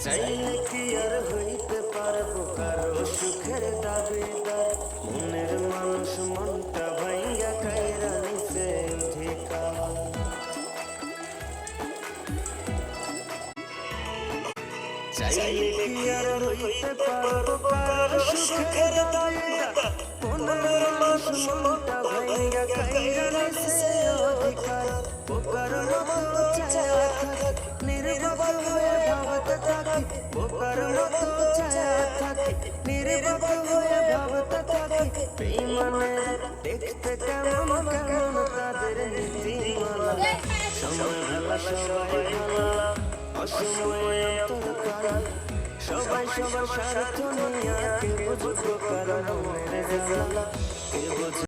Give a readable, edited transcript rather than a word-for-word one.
চাইলে কি আর হইতে পারবো কারো সুখের দাবিদার, মনের মানুষ মনটা ভাইয়া কাইরা নিছে অধিকার। চাইলে কি আর হইতে পারবো কারো সুখের দাবিদার, মনের মানুষ মনটা ভাইয়া কাইরা নিছে অধিকার। বোকার মতো চায়া থাকি, নির্বাক হয়ে ভাবতে থাকি, বোকার মতো চায়া থাকি, নির্বাক হয়ে ভাবতে থাকি। বেঈমানেরা দেখতে কেমন কেমন তাদের নীতিমালা, সময় ভালা সবাই ভালা, অসময়ে অন্তর কারা, সবাই সবার স্বার্থ নিয়ে কে বুঝবো কারো মনের জ্বালা, কে বুঝবো